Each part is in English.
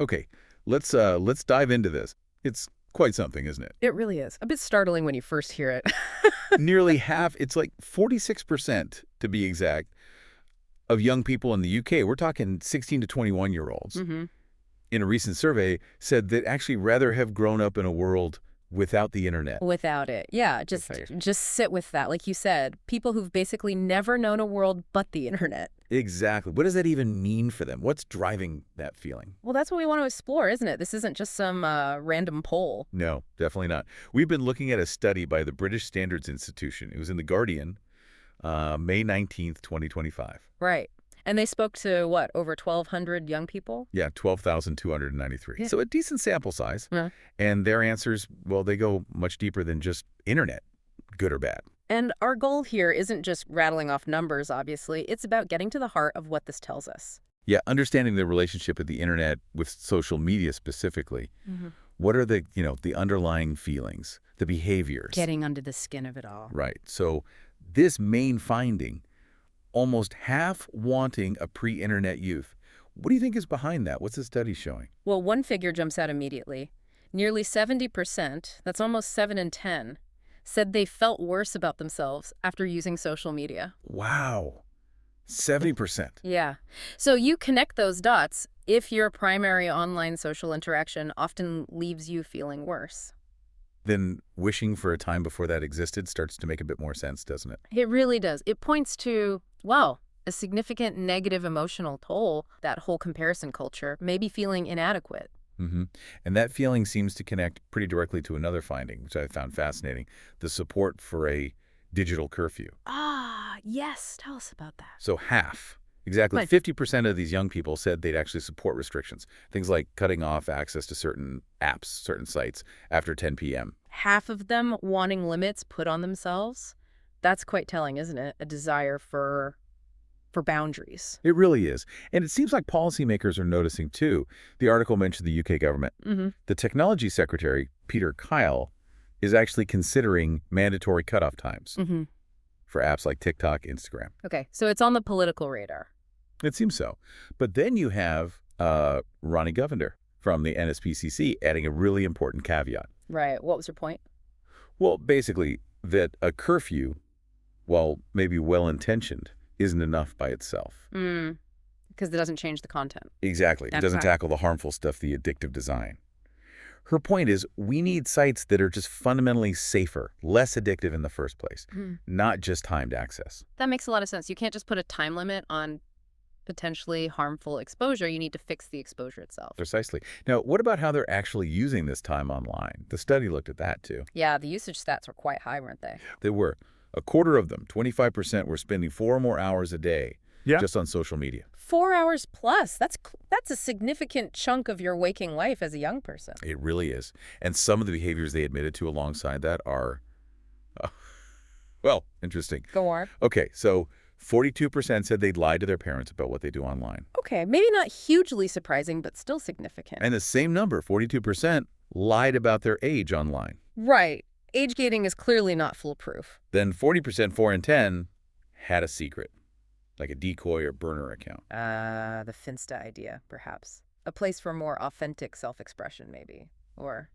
Okay, let's dive into this. It's quite something, isn't it? It really is. A bit startling when you first hear it. Nearly half, it's like 46% to be exact, of young people in the UK, we're talking 16 to 21-year-olds, hmm in a recent survey said they'd actually rather have grown up in a world without the internet. Without it. Yeah, Go just figure. just sit with that. Like you said, people who've basically never known a world but the internet. Exactly. What does that even mean for them? What's driving that feeling? Well, that's what we want to explore, isn't it? This isn't just some random poll. No, definitely not. We've been looking at a study by the British Standards Institution. It was in The Guardian, May 19th, 2025. Right. And they spoke to, what, over 1,200 young people? Yeah, 12,293. Yeah. So a decent sample size. Yeah. And their answers, well, they go much deeper than just internet, good or bad. And our goal here isn't just rattling off numbers, obviously. It's about getting to the heart of what this tells us. Yeah, understanding the relationship of the internet with social media specifically. What are the underlying feelings, the behaviors? Getting under the skin of it all. Right. So this main finding, almost half wanting a pre-internet youth. What do you think is behind that? What's the study showing? Well, one figure jumps out immediately. Nearly 70%, that's almost 7 in 10, said they felt worse about themselves after using social media. Wow. 70%. Yeah. So you connect those dots if your primary online social interaction often leaves you feeling worse. Then wishing for a time before that existed starts to make a bit more sense, doesn't it? It really does. It points to, wow, a significant negative emotional toll, that whole comparison culture, maybe feeling inadequate. hmm And that feeling seems to connect pretty directly to another finding, which I found fascinating, the support for a digital curfew. Ah, yes. Tell us about that. So half, exactly But 50% of these young people said they'd actually support restrictions, things like cutting off access to certain apps, certain sites after 10 p.m. half of them wanting limits put on themselves, that's quite telling, isn't it? A desire for boundaries. It really is. And it seems like policymakers are noticing, too. The article mentioned the UK government. The technology secretary, Peter Kyle, is actually considering mandatory cutoff times for apps like TikTok, Instagram. Okay, so it's on the political radar. It seems so. But then you have Ronnie Govender from the NSPCC adding a really important caveat. Right. What was your point? Well, basically, that a curfew, while maybe well-intentioned, isn't enough by itself. Because it doesn't change the content. Exactly. It That's doesn't right. tackle the harmful stuff, the addictive design. Her point is we need sites that are just fundamentally safer, less addictive in the first place, not just timed access. That makes a lot of sense. You can't just put a time limit on potentially harmful exposure. You need to fix the exposure itself. Precisely. Now, what about how they're actually using this time online? The study looked at that, too. Yeah, the usage stats were quite high, weren't they? They were. A quarter of them, 25%, were spending 4 or more hours a day just on social media. 4 hours plus. That's a significant chunk of your waking life as a young person. It really is. And some of the behaviors they admitted to alongside that are, well, interesting. Go on. Okay, so 42% said they'd lied to their parents about what they do online. Okay, maybe not hugely surprising, but still significant. And the same number, 42%, lied about their age online. Right. Age gating is clearly not foolproof. Then 40%, 4 in 10, had a secret, like a decoy or burner account. The Finsta idea, perhaps. A place for more authentic self-expression, maybe. Or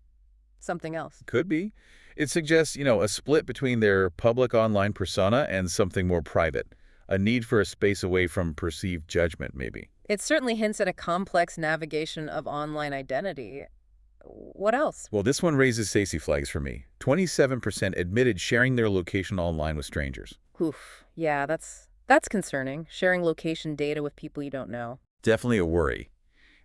something else. Could be. It suggests, a split between their public online persona and something more private. A need for a space away from perceived judgment, maybe. It certainly hints at a complex navigation of online identity. What else? Well, this one raises safety flags for me. 27% admitted sharing their location online with strangers. Oof. Yeah, that's concerning. Sharing location data with people you don't know. Definitely a worry.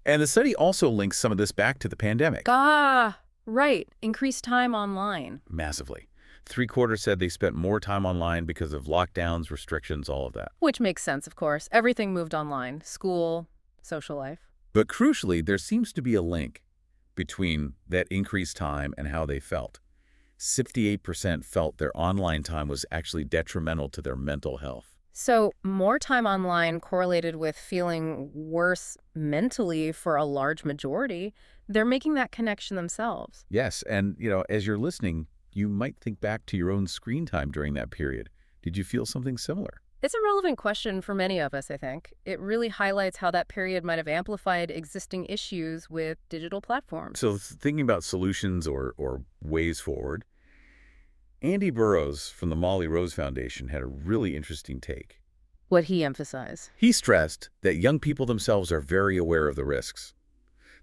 And the study also links some of this back to the pandemic. Ah, right. Increased time online. Massively. 3/4 said they spent more time online because of lockdowns, restrictions, all of that. Which makes sense, of course. Everything moved online. School, social life. But crucially, there seems to be a link between that increased time and how they felt. 68% felt their online time was actually detrimental to their mental health. So more time online correlated with feeling worse mentally for a large majority. They're making that connection themselves. Yes, and, as you're listening, you might think back to your own screen time during that period. Did you feel something similar? It's a relevant question for many of us, I think. It really highlights how that period might have amplified existing issues with digital platforms. So thinking about solutions or ways forward, Andy Burroughs from the Molly Rose Foundation had a really interesting take. What he emphasized. He stressed that young people themselves are very aware of the risks.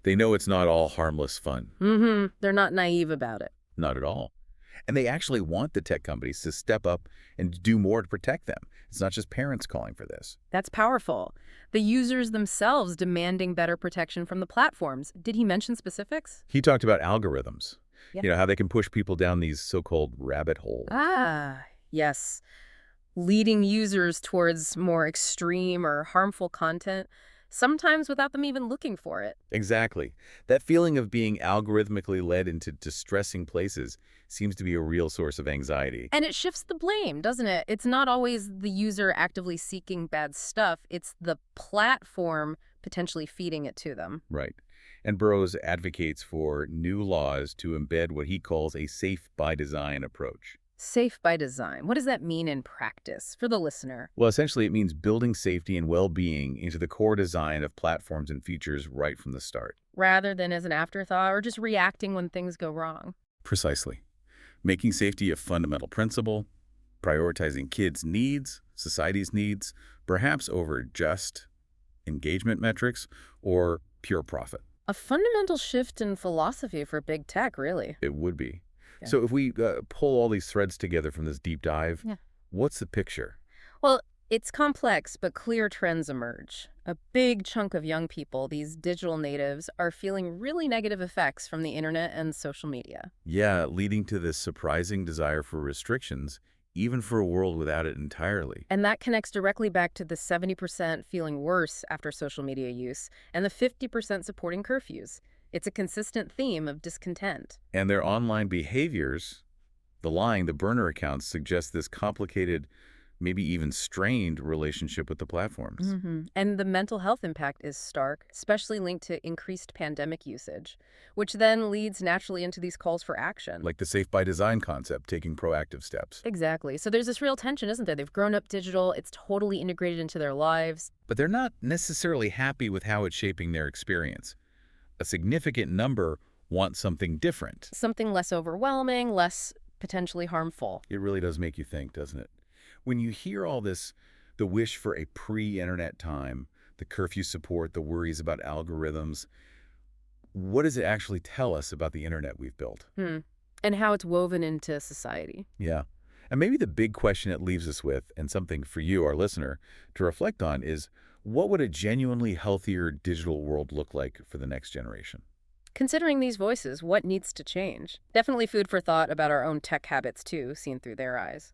They know it's not all harmless fun. They're not naive about it. Not at all. And they actually want the tech companies to step up and do more to protect them. It's not just parents calling for this. That's powerful. The users themselves demanding better protection from the platforms. Did he mention specifics? He talked about algorithms. Yeah. How they can push people down these so-called rabbit holes. Ah, yes. Leading users towards more extreme or harmful content, sometimes without them even looking for it. Exactly. That feeling of being algorithmically led into distressing places seems to be a real source of anxiety. And it shifts the blame, doesn't it? It's not always the user actively seeking bad stuff. It's the platform potentially feeding it to them. Right. And Burroughs advocates for new laws to embed what he calls a safe-by-design approach. Safe by design. What does that mean in practice for the listener? Well, essentially, it means building safety and well-being into the core design of platforms and features right from the start. Rather than as an afterthought or just reacting when things go wrong. Precisely. Making safety a fundamental principle, prioritizing kids' needs, society's needs, perhaps over just engagement metrics or pure profit. A fundamental shift in philosophy for big tech, really. It would be. Yeah. So if we pull all these threads together from this deep dive, Yeah. what's the picture? Well, it's complex, but clear trends emerge. A big chunk of young people, these digital natives, are feeling really negative effects from the internet and social media. Yeah, leading to this surprising desire for restrictions, even for a world without it entirely. And that connects directly back to the 70% feeling worse after social media use and the 50% supporting curfews. It's a consistent theme of discontent. And their online behaviors, the lying, the burner accounts, suggest this complicated, maybe even strained relationship with the platforms. And the mental health impact is stark, especially linked to increased pandemic usage, which then leads naturally into these calls for action. Like the safe-by-design concept, taking proactive steps. Exactly. So there's this real tension, isn't there? They've grown up digital. It's totally integrated into their lives. But they're not necessarily happy with how it's shaping their experience. A significant number want something different. Something less overwhelming, less potentially harmful. It really does make you think, doesn't it? When you hear all this, the wish for a pre-internet time, the curfew support, the worries about algorithms, what does it actually tell us about the internet we've built? And how it's woven into society. Yeah. And maybe the big question it leaves us with, and something for you, our listener, to reflect on is, what would a genuinely healthier digital world look like for the next generation? Considering these voices, what needs to change? Definitely food for thought about our own tech habits, too, seen through their eyes.